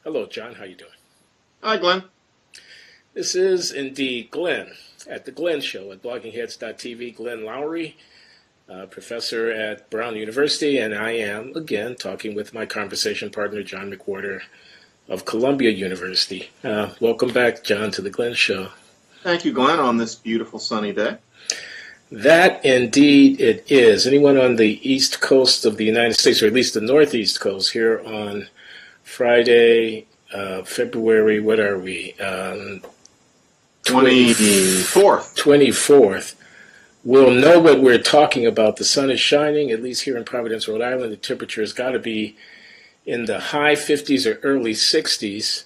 Hello, John. How you doing? Hi, Glenn. This is indeed Glenn at the Glenn Show at bloggingheads.tv. Glenn Loury, professor at Brown University, and I am, again, talking with my conversation partner, John McWhorter of Columbia University. Welcome back, John, to the Glenn Show. Thank you, Glenn, on this beautiful sunny day. That indeed it is. Anyone on the east coast of the United States, or at least the northeast coast, here on Friday, February, what are we? 24th. 24th. We'll know what we're talking about. The sun is shining, at least here in Providence, Rhode Island. The temperature has got to be in the high 50s or early 60s.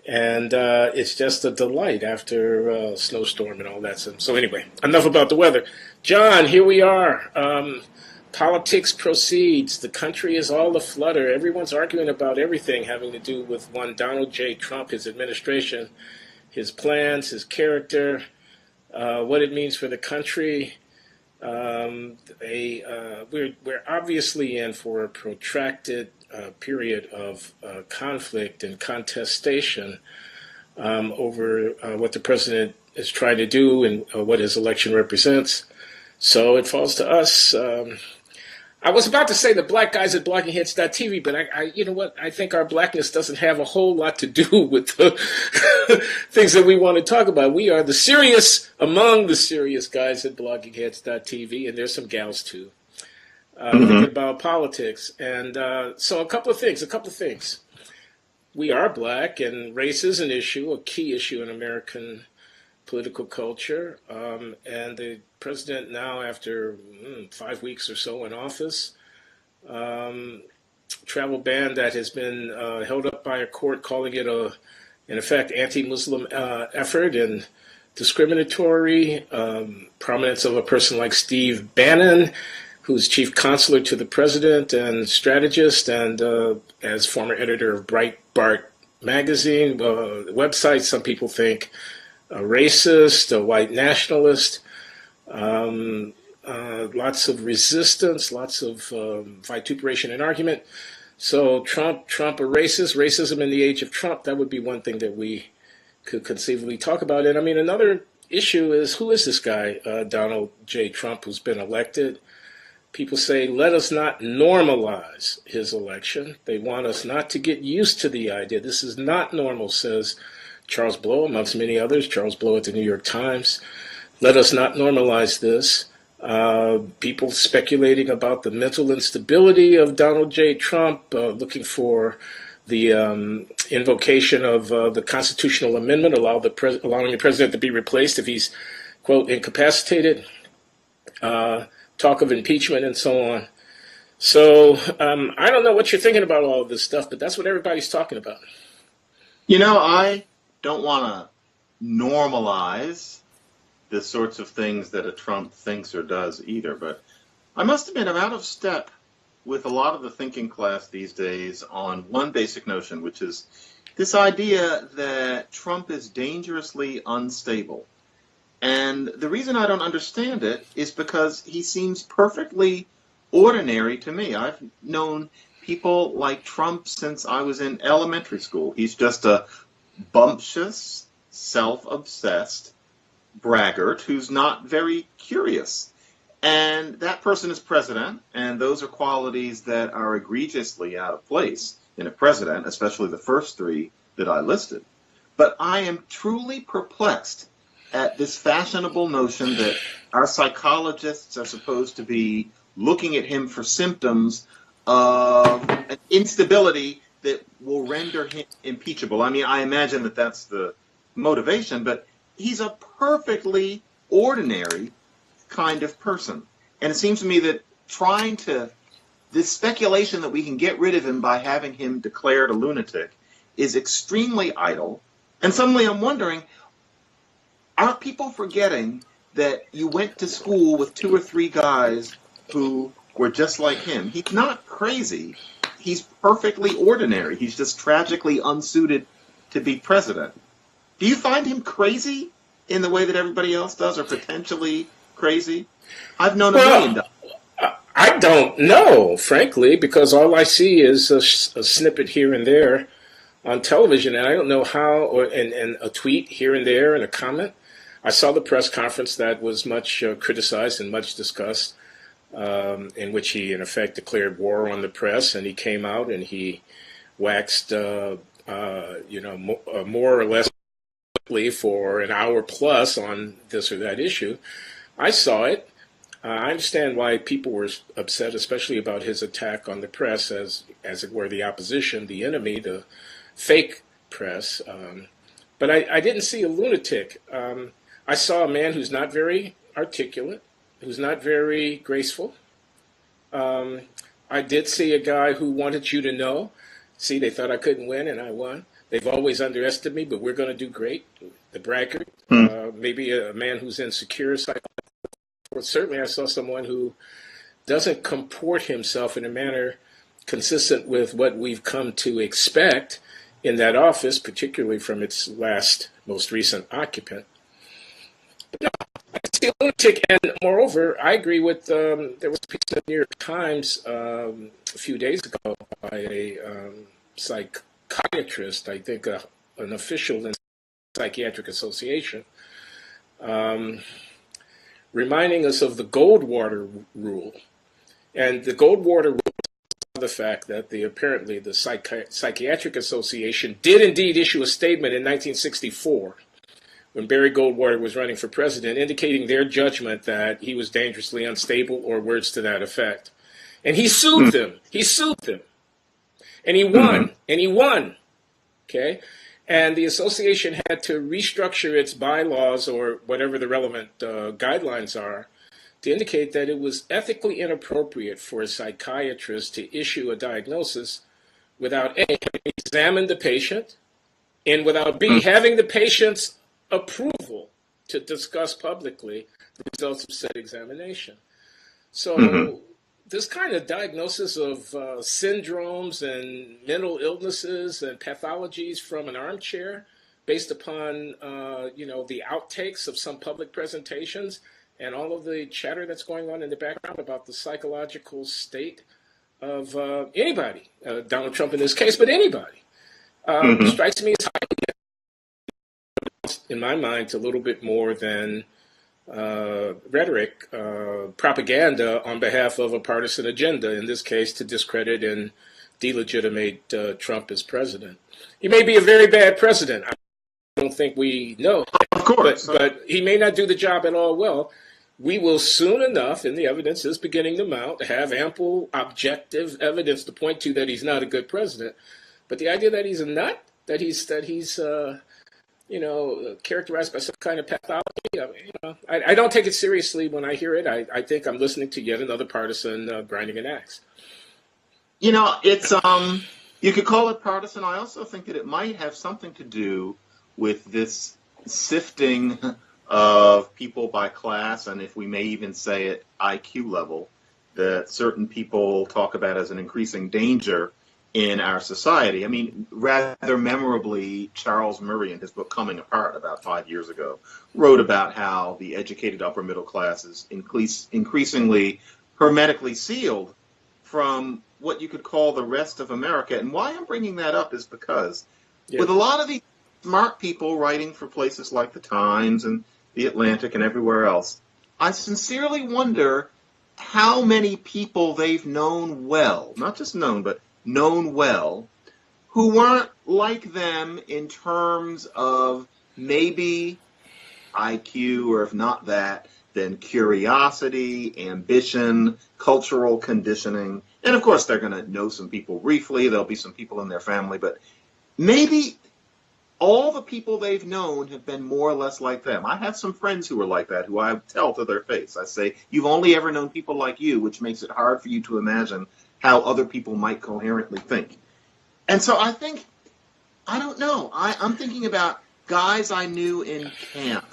And it's just a delight after a snowstorm and all that. So anyway, enough about the weather. John, here we are. Politics proceeds. The country is all aflutter. Everyone's arguing about everything having to do with one Donald J. Trump, his administration, his plans, his character, what it means for the country. We're obviously in for a protracted period of conflict and contestation over what the president is trying to do and what his election represents. So it falls to us. I was about to say the black guys at bloggingheads.tv, but you know what? I think our blackness doesn't have a whole lot to do with the things that we want to talk about. We are among the serious guys at bloggingheads.tv, and there's some gals too. Thinking about politics. And so a couple of things. We are black, and race is an issue, a key issue in American political culture. And the president now, after 5 weeks or so in office, travel ban that has been held up by a court, calling it in effect, anti-Muslim effort and discriminatory. Prominence of a person like Steve Bannon, who's chief counselor to the president and strategist, and as former editor of Breitbart magazine, website, some people think a racist, a white nationalist, lots of resistance, lots of vituperation and argument. So Trump a racist, racism in the age of Trump, that would be one thing that we could conceivably talk about. And I mean, another issue is, who is this guy, Donald J. Trump, who's been elected? People say, let us not normalize his election. They want us not to get used to the idea. This is not normal, says Charles Blow, amongst many others. Charles Blow at the New York Times. Let us not normalize this. People speculating about the mental instability of Donald J. Trump, looking for the invocation of the constitutional amendment, allowing the president to be replaced if he's, quote, incapacitated. Talk of impeachment and so on. So I don't know what you're thinking about all of this stuff, but that's what everybody's talking about. You know, I don't want to normalize the sorts of things that a Trump thinks or does either, but I must admit I'm out of step with a lot of the thinking class these days on one basic notion, which is this idea that Trump is dangerously unstable. And the reason I don't understand it is because he seems perfectly ordinary to me. I've known people like Trump since I was in elementary school. He's just a bumptious, self-obsessed braggart who's not very curious. And that person is president, and those are qualities that are egregiously out of place in a president, especially the first three that I listed. But I am truly perplexed at this fashionable notion that our psychologists are supposed to be looking at him for symptoms of an instability that will render him impeachable. I mean, I imagine that that's the motivation, but he's a perfectly ordinary kind of person. And it seems to me that this speculation that we can get rid of him by having him declared a lunatic is extremely idle. And suddenly I'm wondering, aren't people forgetting that you went to school with 2 or 3 guys who were just like him? He's not crazy. He's perfectly ordinary. He's just tragically unsuited to be president. Do you find him crazy in the way that everybody else does, or potentially crazy? I've known a million dollars. I don't know, frankly, because all I see is a snippet here and there on television, and I don't know how, and a tweet here and there and a comment. I saw the press conference that was much criticized and much discussed, in which he, in effect, declared war on the press, and he came out and he waxed, more or less for an hour plus on this or that issue. I saw it. I understand why people were upset, especially about his attack on the press, as it were the opposition, the enemy, the fake press. But I didn't see a lunatic. I saw a man who's not very articulate, who's not very graceful. I did see a guy who wanted you to know, see, they thought I couldn't win, and I won. They've always underestimated me, but we're going to do great. The braggart, maybe a man who's insecure. Certainly I saw someone who doesn't comport himself in a manner consistent with what we've come to expect in that office, particularly from its most recent occupant. But no, I see a lunatic, and moreover, I agree with, there was a piece in the New York Times a few days ago by a psychiatrist, I think an official in the Psychiatric Association, reminding us of the Goldwater rule. And the Goldwater rule is the fact that apparently the Psychiatric Association did indeed issue a statement in 1964 when Barry Goldwater was running for president, indicating their judgment that he was dangerously unstable, or words to that effect. And he sued them. He sued them. And he won. And he won. Okay? And the association had to restructure its bylaws, or whatever the relevant guidelines are, to indicate that it was ethically inappropriate for a psychiatrist to issue a diagnosis without A, having examined the patient, and without B, having the patient's approval to discuss publicly the results of said examination. So this kind of diagnosis of syndromes and mental illnesses and pathologies from an armchair, based upon the outtakes of some public presentations and all of the chatter that's going on in the background about the psychological state of anybody, Donald Trump in this case, but anybody, strikes me as highly, in my mind, it's a little bit more than rhetoric, propaganda on behalf of a partisan agenda, in this case to discredit and delegitimate Trump as president. He may be a very bad president. I don't think we know. Of course. But he may not do the job at all well. We will soon enough, and the evidence is beginning to mount, have ample objective evidence to point to that he's not a good president. But the idea that he's a nut, that he's characterized by some kind of pathology, I don't take it seriously when I hear it. I think I'm listening to yet another partisan grinding an axe. It's you could call it partisan. I also think that it might have something to do with this sifting of people by class, and if we may even say it, IQ level, that certain people talk about as an increasing danger in our society. I mean, rather memorably, Charles Murray, in his book Coming Apart about 5 years ago, wrote about how the educated upper middle class is increasingly hermetically sealed from what you could call the rest of America. And why I'm bringing that up is because with a lot of these smart people writing for places like the Times and the Atlantic and everywhere else, I sincerely wonder how many people they've known well, not just known, but known well, who weren't like them in terms of maybe IQ, or if not that, then curiosity, ambition, cultural conditioning. And of course, they're going to know some people briefly. There'll be some people in their family, but maybe all the people they've known have been more or less like them. I have some friends who are like that, who I tell to their face. I say, you've only ever known people like you, which makes it hard for you to imagine how other people might coherently think. And so I think, I don't know, I'm thinking about guys I knew in camp,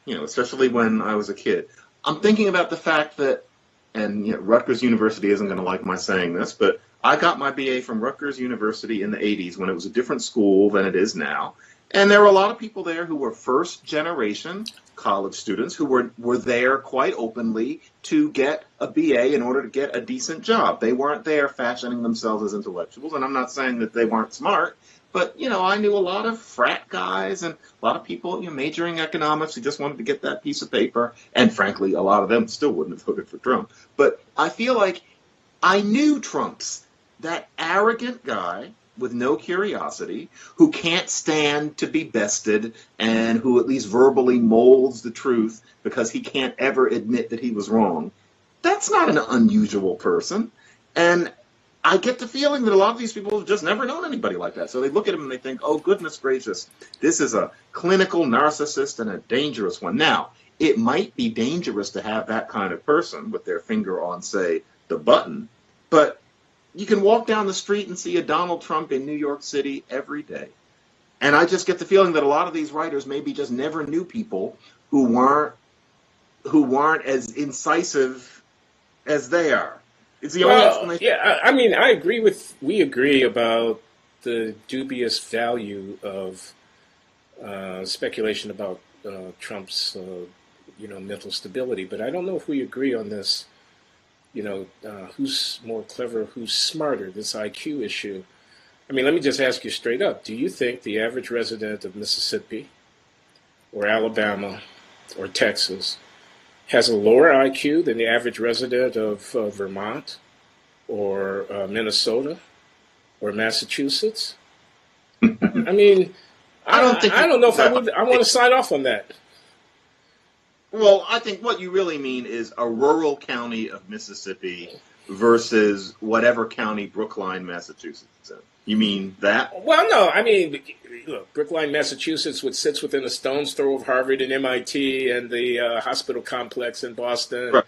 especially when I was a kid. I'm thinking about the fact that, and Rutgers University isn't going to like my saying this, but I got my BA from Rutgers University in the 80s when it was a different school than it is now. And there were a lot of people there who were first generation college students who were there quite openly to get a BA in order to get a decent job. They weren't there fashioning themselves as intellectuals, and I'm not saying that they weren't smart, But, I knew a lot of frat guys and a lot of people, majoring economics who just wanted to get that piece of paper. And frankly, a lot of them still wouldn't have voted for Trump. But I feel like I knew Trump's that arrogant guy with no curiosity, who can't stand to be bested, and who at least verbally molds the truth because he can't ever admit that he was wrong. That's not an unusual person. And I get the feeling that a lot of these people have just never known anybody like that. So they look at him and they think, oh, goodness gracious, this is a clinical narcissist and a dangerous one. Now, it might be dangerous to have that kind of person with their finger on, say, the button, but you can walk down the street and see a Donald Trump in New York City every day. And I just get the feeling that a lot of these writers maybe just never knew people who weren't as incisive as they are. It's the only explanation. Yeah, I mean, we agree about the dubious value of speculation about Trump's, mental stability, but I don't know if we agree on this. Who's more clever, who's smarter, this IQ issue. I mean, let me just ask you straight up. Do you think the average resident of Mississippi or Alabama or Texas has a lower IQ than the average resident of Vermont or Minnesota or Massachusetts? I mean, I don't know if I want to sign off on that. Well, I think what you really mean is a rural county of Mississippi versus whatever county Brookline, Massachusetts is in. You mean that? Well, no. I mean, look, Brookline, Massachusetts, which sits within a stone's throw of Harvard and MIT and the hospital complex in Boston, right,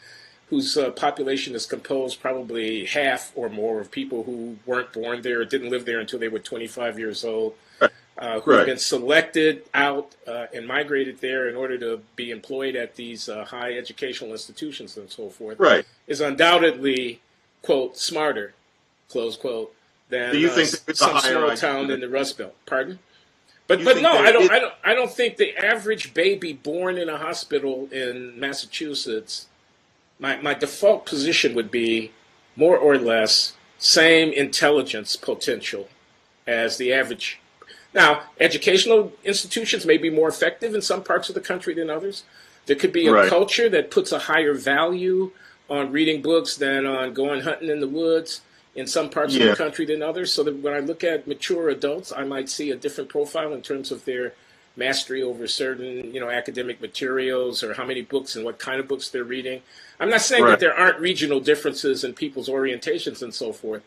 whose population is composed probably half or more of people who weren't born there or didn't live there until they were 25 years old. Who have been selected out and migrated there in order to be employed at these high educational institutions and so forth, is undoubtedly, quote, smarter, close quote, than some small town in the Rust Belt. Pardon? But no, I don't think the average baby born in a hospital in Massachusetts, my default position would be more or less same intelligence potential as the average. Now, educational institutions may be more effective in some parts of the country than others. There could be a culture that puts a higher value on reading books than on going hunting in the woods in some parts of the country than others. So that when I look at mature adults, I might see a different profile in terms of their mastery over certain, academic materials or how many books and what kind of books they're reading. I'm not saying that there aren't regional differences in people's orientations and so forth,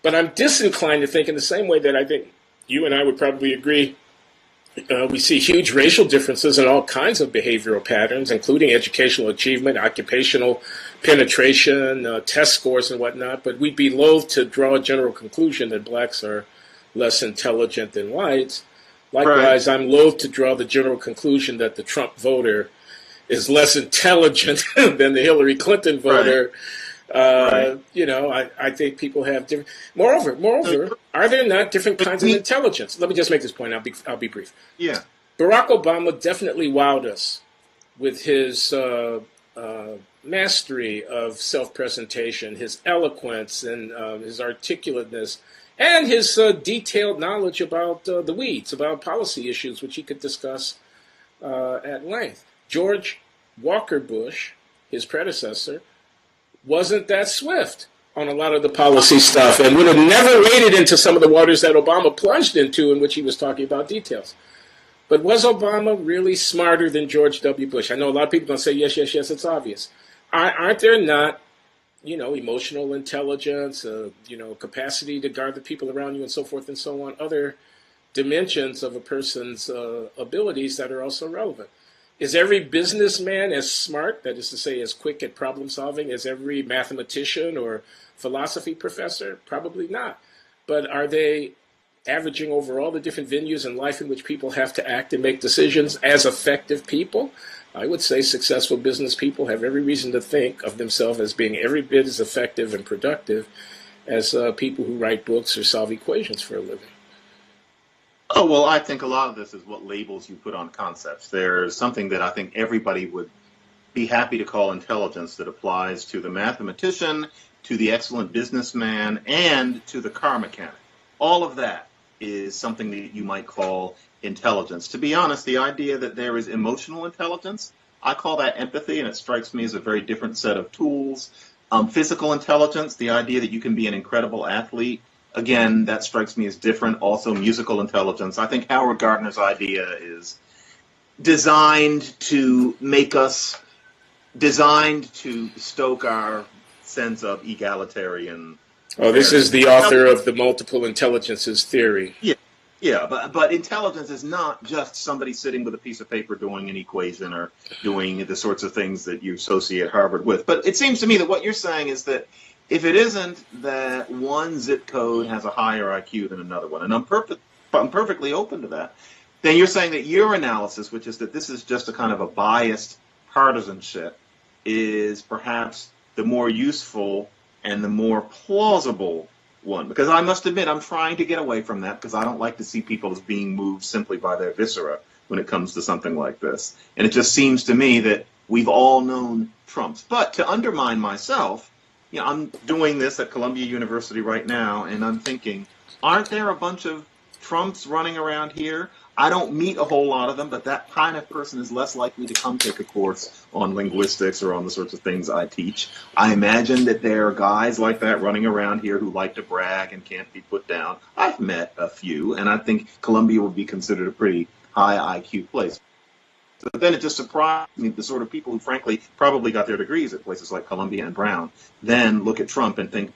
but I'm disinclined to think in the same way that I think you and I would probably agree. We see huge racial differences in all kinds of behavioral patterns, including educational achievement, occupational penetration, test scores, and whatnot. But we'd be loath to draw a general conclusion that blacks are less intelligent than whites. Likewise, I'm loath to draw the general conclusion that the Trump voter is less intelligent than the Hillary Clinton voter. I think people have different. Moreover, are there not different kinds of intelligence? Let me just make this point. I'll be brief. Yeah. Barack Obama definitely wowed us with his mastery of self-presentation, his eloquence, and his articulateness, and his detailed knowledge about the weeds, about policy issues, which he could discuss at length. George Walker Bush, his predecessor, wasn't that swift on a lot of the policy stuff and would have never waded into some of the waters that Obama plunged into in which he was talking about details. But was Obama really smarter than George W. Bush? I know a lot of people are going to say, yes, it's obvious. Aren't there not, emotional intelligence, capacity to guard the people around you and so forth and so on, other dimensions of a person's abilities that are also relevant? Is every businessman as smart, that is to say, as quick at problem solving as every mathematician or philosophy professor? Probably not. But are they averaging over all the different venues in life in which people have to act and make decisions as effective people? I would say successful business people have every reason to think of themselves as being every bit as effective and productive as people who write books or solve equations for a living. Oh, well, I think a lot of this is what labels you put on concepts. There's something that I think everybody would be happy to call intelligence that applies to the mathematician, to the excellent businessman, and to the car mechanic. All of that is something that you might call intelligence. To be honest, the idea that there is emotional intelligence, I call that empathy, and it strikes me as a very different set of tools. Physical intelligence, the idea that you can be an incredible athlete, again, that strikes me as different. Also, musical intelligence. I think Howard Gardner's idea is designed to stoke our sense of egalitarian. Oh, this is the author of the multiple intelligences theory. Yeah, yeah, but intelligence is not just somebody sitting with a piece of paper doing an equation or doing the sorts of things that you associate Harvard with. But it seems to me that what you're saying is that if it isn't that one zip code has a higher IQ than another one, and I'm perfectly open to that, then you're saying that your analysis, which is that this is just a kind of a biased partisanship, is perhaps the more useful and the more plausible one. Because I must admit, I'm trying to get away from that because I don't like to see people as being moved simply by their viscera when it comes to something like this. And it just seems to me that we've all known Trumps. But to undermine myself, I'm doing this at Columbia University right now, and I'm thinking, aren't there a bunch of Trumps running around here? I don't meet a whole lot of them, but that kind of person is less likely to come take a course on linguistics or on the sorts of things I teach. I imagine that there are guys like that running around here who like to brag and can't be put down. I've met a few, and I think Columbia would be considered a pretty high IQ place. But then it just surprised me, the sort of people who, frankly, probably got their degrees at places like Columbia and Brown, then look at Trump and think,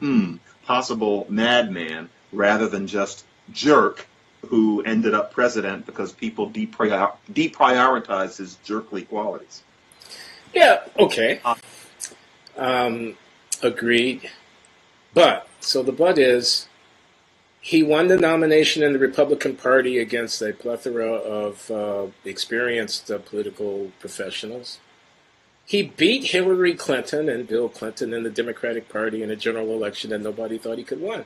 possible madman rather than just jerk who ended up president because people deprioritized his jerkly qualities. Yeah, okay. Agreed. But, so the but is, he won the nomination in the Republican Party against a plethora of experienced political professionals. He beat Hillary Clinton and Bill Clinton in the Democratic Party in a general election that nobody thought he could win.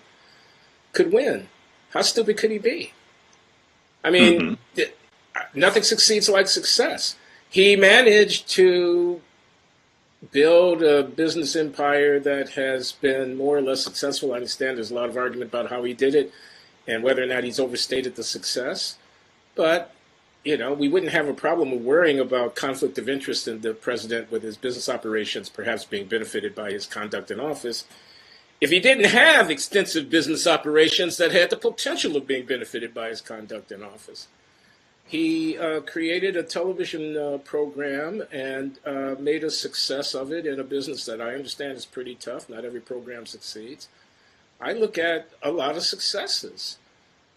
How stupid could he be? I mean, nothing succeeds like success. He managed to build a business empire that has been more or less successful. I understand there's a lot of argument about how he did it and whether or not he's overstated the success. But, we wouldn't have a problem of worrying about conflict of interest in the president with his business operations perhaps being benefited by his conduct in office if he didn't have extensive business operations that had the potential of being benefited by his conduct in office. He created a television program and made a success of it in a business that I understand is pretty tough. Not every program succeeds. I look at a lot of successes.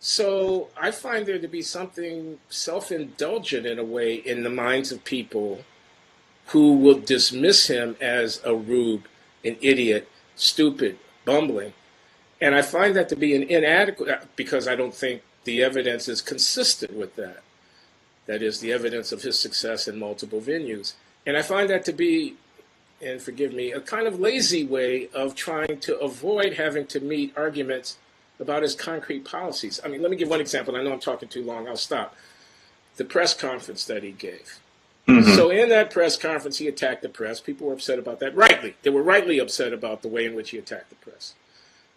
So I find there to be something self-indulgent in a way in the minds of people who will dismiss him as a rube, an idiot, stupid, bumbling. And I find that to be an inadequate, because I don't think the evidence is consistent with that. That is, the evidence of his success in multiple venues. And I find that to be, and forgive me, a kind of lazy way of trying to avoid having to meet arguments about his concrete policies. I mean, let me give one example. I know I'm talking too long. I'll stop. The press conference that he gave. So in that press conference, he attacked the press. People were upset about that. Rightly. They were rightly upset about the way in which he attacked the press.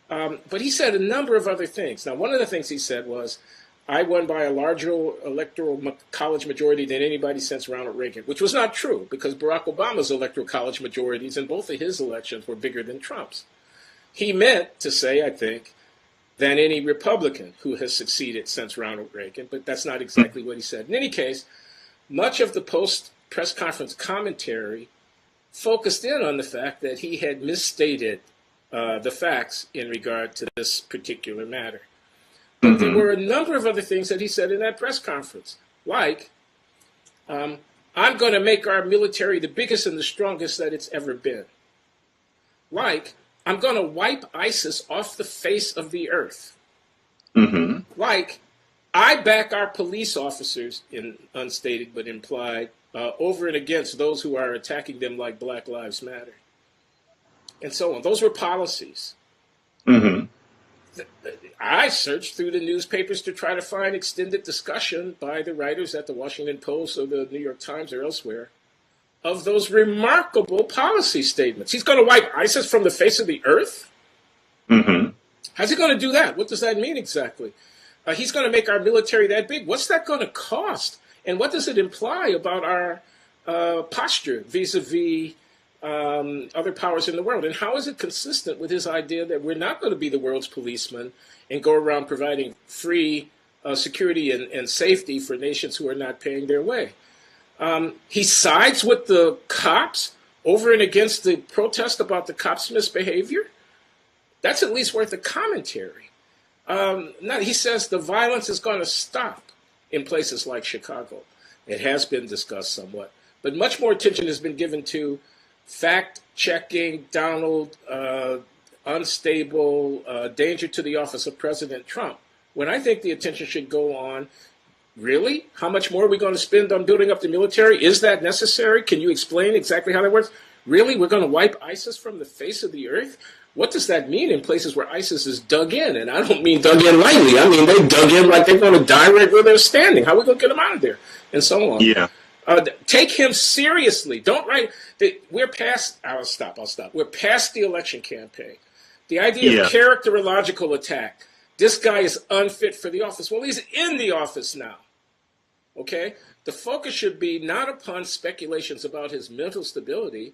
But he said a number of other things. Now, one of the things he said was, I won by a larger electoral college majority than anybody since Ronald Reagan, which was not true because Barack Obama's electoral college majorities in both of his elections were bigger than Trump's. He meant to say, I think, than any Republican who has succeeded since Ronald Reagan, but that's not exactly what he said. In any case, much of the post-press conference commentary focused in on the fact that he had misstated the facts in regard to this particular matter. But there were a number of other things that he said in that press conference, like, I'm going to make our military the biggest and the strongest that it's ever been. Like, I'm going to wipe ISIS off the face of the earth. Like, I back our police officers, in unstated but implied, over and against those who are attacking them like Black Lives Matter. And so on. Those were policies. I searched through the newspapers to try to find extended discussion by the writers at the Washington Post or the New York Times or elsewhere of those remarkable policy statements. He's going to wipe ISIS from the face of the earth? How's he going to do that? What does that mean exactly? He's going to make our military that big. What's that going to cost? And what does it imply about our posture vis-a-vis other powers in the world? And how is it consistent with his idea that we're not going to be the world's policeman and go around providing free security and safety for nations who are not paying their way? He sides with the cops over and against the protest about the cops' misbehavior. That's at least worth a commentary. Now, he says the violence is going to stop in places like Chicago. It has been discussed somewhat, but much more attention has been given to fact-checking Donald, unstable, danger to the office of President Trump, when I think the attention should go on, really? How much more are we going to spend on building up the military? Is that necessary? Can you explain exactly how that works? Really? We're going to wipe ISIS from the face of the earth? What does that mean in places where ISIS is dug in? And I don't mean dug in lightly. I mean they dug in like they're going to die right where they're standing. How are we going to get them out of there? And so on. Yeah. Take him seriously. Don't write. We're past. I'll stop. We're past the election campaign. The idea of characterological attack. This guy is unfit for the office. Well, he's in the office now. Okay? The focus should be not upon speculations about his mental stability,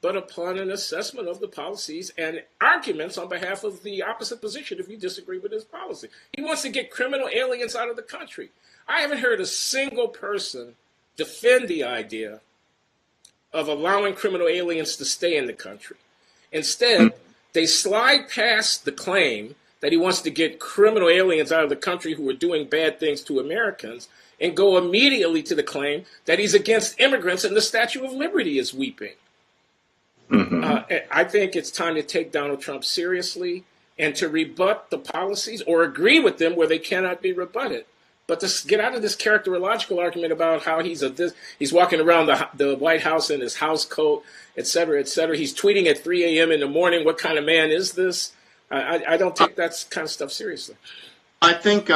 but upon an assessment of the policies and arguments on behalf of the opposite position if you disagree with his policy. He wants to get criminal aliens out of the country. I haven't heard a single person defend the idea of allowing criminal aliens to stay in the country. Instead, they slide past the claim that he wants to get criminal aliens out of the country who are doing bad things to Americans and go immediately to the claim that he's against immigrants and the Statue of Liberty is weeping. I think it's time to take Donald Trump seriously and to rebut the policies or agree with them where they cannot be rebutted. But to get out of this characterological argument about how he's walking around the White House in his house coat, et cetera, et cetera. He's tweeting at 3 a.m. in the morning. What kind of man is this? I don't take that kind of stuff seriously. I think,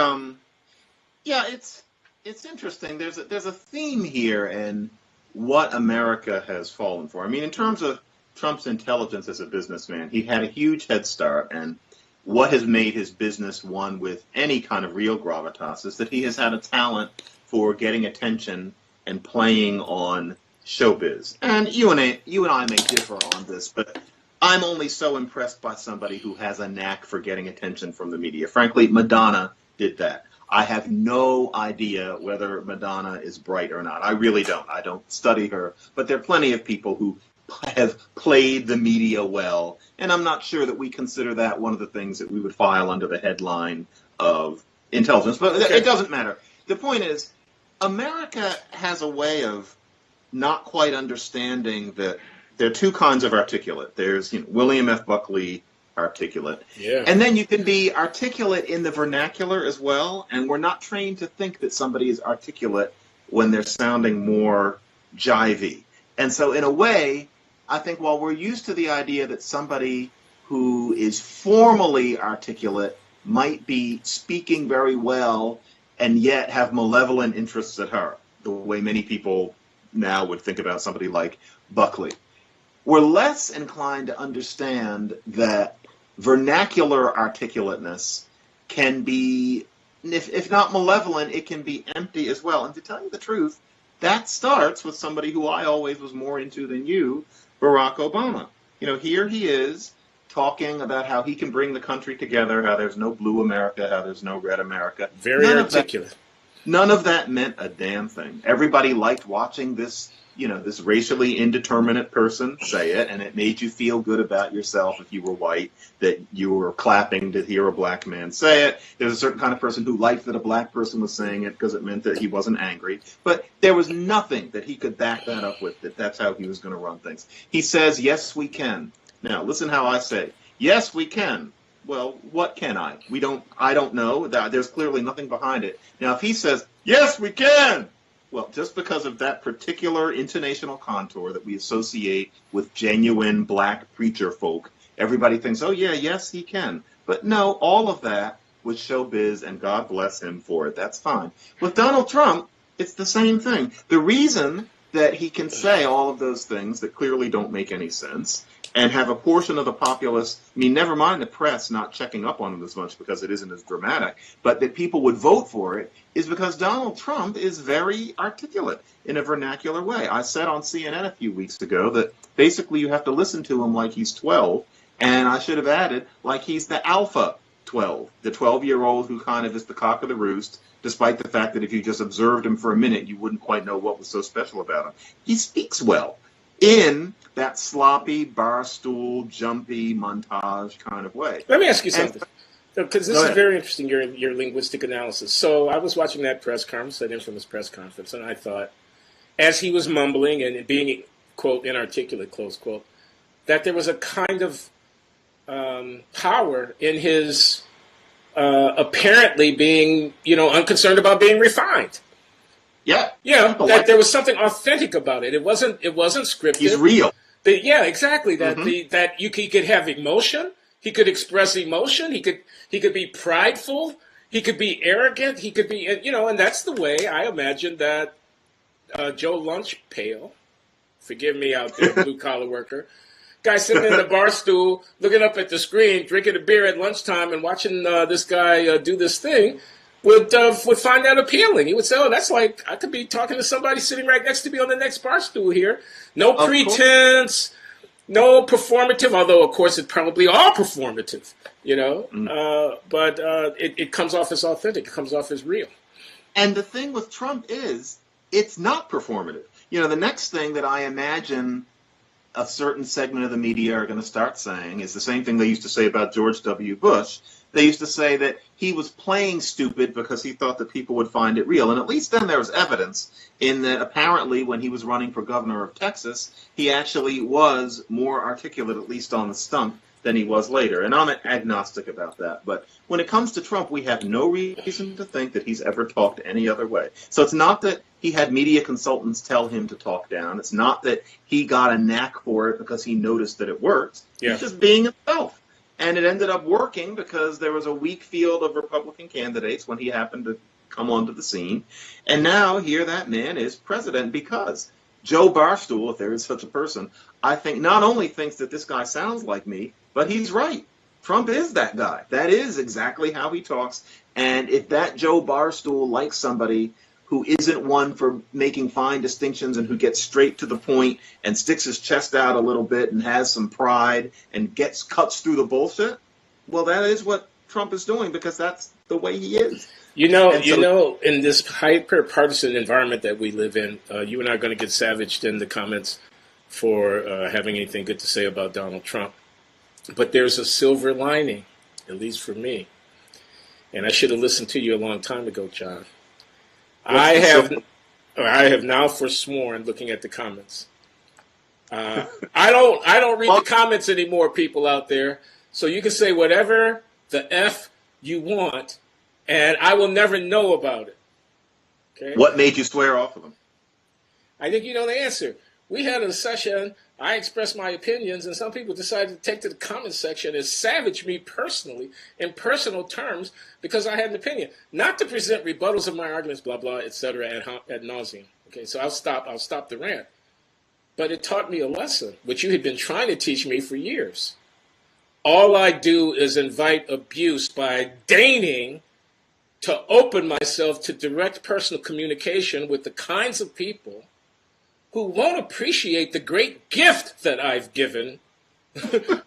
it's interesting. There's a theme here in what America has fallen for. I mean, in terms of Trump's intelligence as a businessman, he had a huge head start, and what has made his business one with any kind of real gravitas is that he has had a talent for getting attention and playing on showbiz. And you and I may differ on this, but I'm only so impressed by somebody who has a knack for getting attention from the media. Frankly, Madonna did that. I have no idea whether Madonna is bright or not. I really don't. I don't study her. But there are plenty of people who have played the media well, and I'm not sure that we consider that one of the things that we would file under the headline of intelligence. But it doesn't matter. The point is, America has a way of not quite understanding that there are two kinds of articulate. There's William F. Buckley articulate. Yeah. And then you can be articulate in the vernacular as well, and we're not trained to think that somebody is articulate when they're sounding more jivey. And so in a way, I think while we're used to the idea that somebody who is formally articulate might be speaking very well and yet have malevolent interests at heart, the way many people now would think about somebody like Buckley, we're less inclined to understand that vernacular articulateness can be, if not malevolent, it can be empty as well. And to tell you the truth, that starts with somebody who I always was more into than you, Barack Obama. Here he is talking about how he can bring the country together, how there's no blue America, how there's no red America. Very articulate. None of that meant a damn thing. Everybody liked watching this racially indeterminate person say it, and it made you feel good about yourself if you were white, that you were clapping to hear a black man say it. There's a certain kind of person who liked that a black person was saying it because it meant that he wasn't angry. But there was nothing that he could back that up with, that's how he was going to run things. He says, yes, we can. Now, listen how I say, yes, we can. Well, what can I? I don't know. There's clearly nothing behind it. Now, if he says, yes, we can, well, just because of that particular intonational contour that we associate with genuine black preacher folk, everybody thinks, oh, yeah, yes, he can. But no, all of that was showbiz, and God bless him for it. That's fine. With Donald Trump, it's the same thing. The reason that he can say all of those things that clearly don't make any sense and have a portion of the populace, I mean, never mind the press not checking up on it as much because it isn't as dramatic, but that people would vote for it is because Donald Trump is very articulate in a vernacular way. I said on CNN a few weeks ago that basically you have to listen to him like he's 12, and I should have added like he's the alpha 12, the 12-year-old who kind of is the cock of the roost, despite the fact that if you just observed him for a minute, you wouldn't quite know what was so special about him. He speaks well in that sloppy, barstool, jumpy, montage kind of way. Let me ask you something, because this is very interesting, your linguistic analysis. So I was watching that press conference, that infamous press conference, and I thought, as he was mumbling and being, quote, inarticulate, close quote, that there was a kind of power in his apparently being, unconcerned about being refined. Yeah. That there was something authentic about it. It wasn't scripted. He's real. Yeah, exactly. That he could have emotion. He could express emotion. He could be prideful. He could be arrogant. He could be, and that's the way I imagine that Joe Lunchpail, forgive me out there, blue collar worker, guy sitting in the bar stool, looking up at the screen, drinking a beer at lunchtime, and watching this guy do this thing. Would find that appealing. He would say, "Oh, that's like I could be talking to somebody sitting right next to me on the next bar stool here. No pretense, no performative. Although, of course, it's probably all performative, But it comes off as authentic. It comes off as real." And the thing with Trump is, it's not performative. The next thing that I imagine a certain segment of the media are going to start saying is the same thing they used to say about George W. Bush. They used to say that he was playing stupid because he thought that people would find it real. And at least then there was evidence in that apparently when he was running for governor of Texas, he actually was more articulate, at least on the stump, than he was later. And I'm agnostic about that. But when it comes to Trump, we have no reason to think that he's ever talked any other way. So it's not that he had media consultants tell him to talk down. It's not that he got a knack for it because he noticed that it worked. Yeah. He's just being himself. And it ended up working because there was a weak field of Republican candidates when he happened to come onto the scene. And now here that man is president because Joe Barstool, if there is such a person, I think not only thinks that this guy sounds like me, but he's right. Trump is that guy. That is exactly how he talks. And if that Joe Barstool likes somebody who isn't one for making fine distinctions and who gets straight to the point and sticks his chest out a little bit and has some pride and cuts through the bullshit, well, that is what Trump is doing because that's the way he is. In this hyper-partisan environment that we live in, you and I are going to get savaged in the comments for having anything good to say about Donald Trump. But there's a silver lining, at least for me. And I should have listened to you a long time ago, John. I have now forsworn looking at the comments. I don't read the comments anymore, people out there. So you can say whatever the F you want, and I will never know about it. Okay? What made you swear off of them? I think you know the answer. We had a session, I expressed my opinions, and some people decided to take to the comment section and savage me personally, in personal terms, because I had an opinion. Not to present rebuttals of my arguments, blah, blah, etc., ad nauseum. Okay, so I'll stop the rant. But it taught me a lesson, which you had been trying to teach me for years. All I do is invite abuse by deigning to open myself to direct personal communication with the kinds of people who won't appreciate the great gift that I've given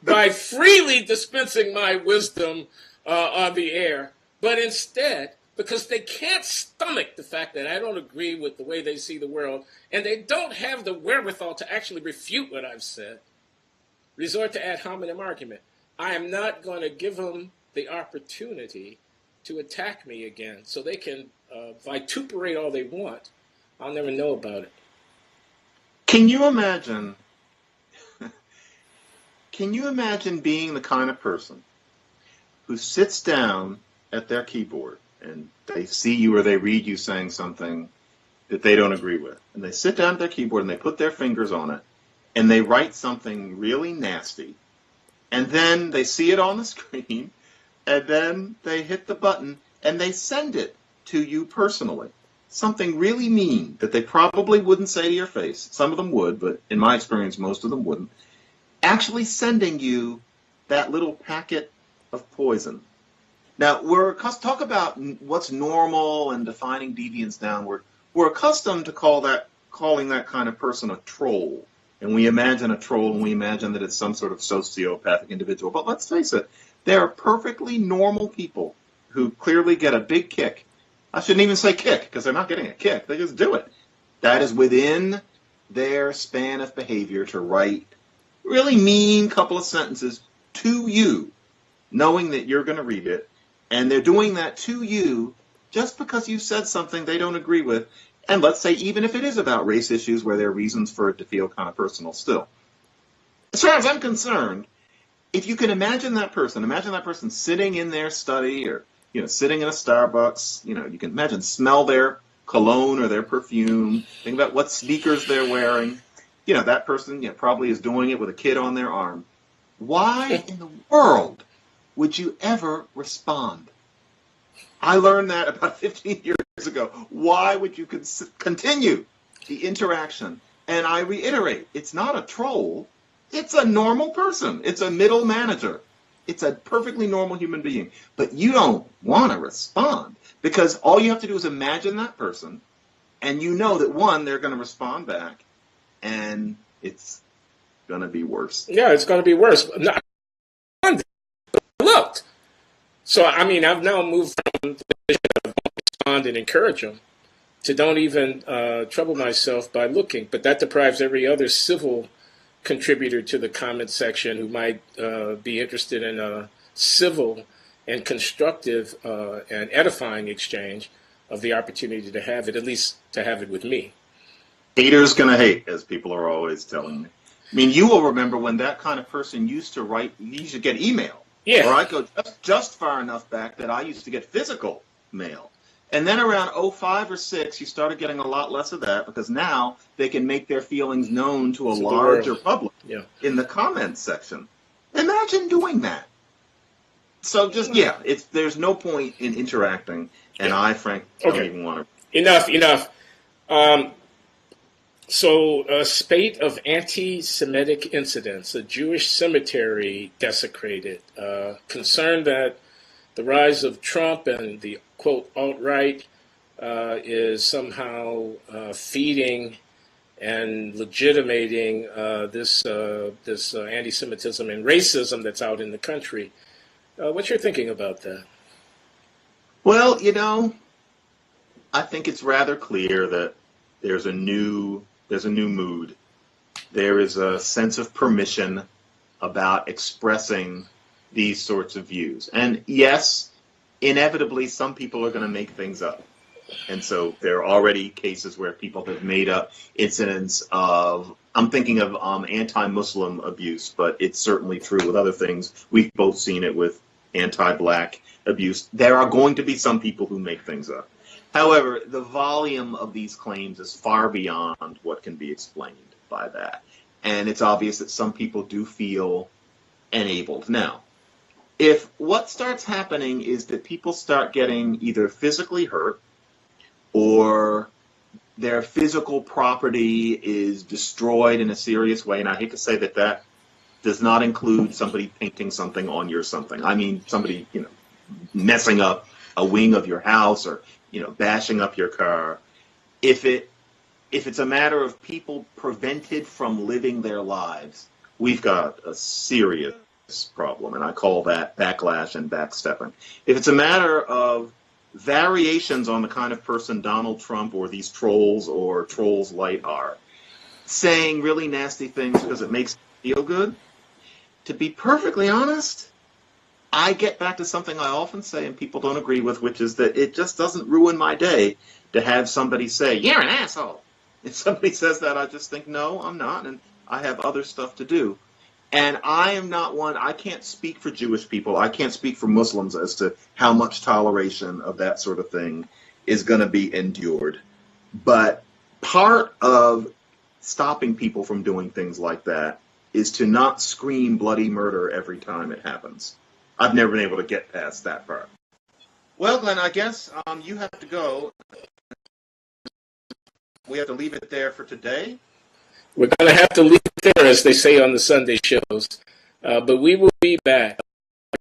by freely dispensing my wisdom on the air, but instead, because they can't stomach the fact that I don't agree with the way they see the world, and they don't have the wherewithal to actually refute what I've said, resort to ad hominem argument. I am not going to give them the opportunity to attack me again, so they can vituperate all they want. I'll never know about it. Can you imagine being the kind of person who sits down at their keyboard and they see you or they read you saying something that they don't agree with, and they sit down at their keyboard and they put their fingers on it and they write something really nasty, and then they see it on the screen and then they hit the button and they send it to you personally? Something really mean that they probably wouldn't say to your face. Some of them would, but in my experience, most of them wouldn't. actually sending you that little packet of poison. Now, talk about what's normal and defining deviance downward. We're accustomed to calling that kind of person a troll. And we imagine a troll and we imagine that it's some sort of sociopathic individual. But let's face it, there are perfectly normal people who clearly get a big kick. I shouldn't even say kick, because they're not getting a kick. They just do it. That is within their span of behavior to write really mean couple of sentences to you, knowing that you're going to read it. And they're doing that to you just because you said something they don't agree with. And let's say even if it is about race issues where there are reasons for it to feel kind of personal still. As far as I'm concerned, if you can imagine that person sitting in their study or, sitting in a Starbucks, you can imagine, smell their cologne or their perfume, think about what sneakers they're wearing. That person probably is doing it with a kid on their arm. Why in the world would you ever respond? I learned that about 15 years ago. Why would you continue the interaction? And I reiterate, it's not a troll. It's a normal person. It's a middle manager. It's a perfectly normal human being. But you don't want to respond because all you have to do is imagine that person, and you know that, one, they're going to respond back, and it's going to be worse. Yeah, it's going to be worse. No, I looked. So, I've now moved from the position of respond and encourage them to don't even trouble myself by looking. But that deprives every other civil contributor to the comment section who might be interested in a civil and constructive and edifying exchange of the opportunity to have it, at least to have it with me. Haters gonna hate, as people are always telling me. You will remember when that kind of person used to get email. Yeah. Or I go just far enough back that I used to get physical mail. And then around 05 or 06, you started getting a lot less of that because now they can make their feelings known to a larger public in the comments section. Imagine doing that. So there's no point in interacting, and I frankly don't even want to. Enough. So a spate of anti-Semitic incidents, a Jewish cemetery desecrated, concern that the rise of Trump and the, quote, alt-right is somehow feeding and legitimating this anti-Semitism and racism that's out in the country. What's your thinking about that? Well, I think it's rather clear that there's a new mood. There is a sense of permission about expressing these sorts of views. And yes, inevitably, some people are going to make things up. And so there are already cases where people have made up incidents of, I'm thinking of anti-Muslim abuse, but it's certainly true with other things. We've both seen it with anti-Black abuse. There are going to be some people who make things up. However, the volume of these claims is far beyond what can be explained by that. And it's obvious that some people do feel enabled. Now, if what starts happening is that people start getting either physically hurt or their physical property is destroyed in a serious way, and I hate to say that does not include somebody painting something on your something. I mean, somebody, messing up a wing of your house or, bashing up your car. If it's a matter of people prevented from living their lives, we've got a serious problem, and I call that backlash and backstepping. If it's a matter of variations on the kind of person Donald Trump or these trolls or trolls light are, saying really nasty things because it makes them feel good, to be perfectly honest, I get back to something I often say and people don't agree with, which is that it just doesn't ruin my day to have somebody say, "You're an asshole." If somebody says that, I just think, no, I'm not, and I have other stuff to do. And I am not one, I can't speak for Jewish people, I can't speak for Muslims as to how much toleration of that sort of thing is going to be endured. But part of stopping people from doing things like that is to not scream bloody murder every time it happens. I've never been able to get past that part. Well, Glenn, I guess you have to go. We have to leave it there for today. We're going to have to leave it there, as they say on the Sunday shows. But we will be back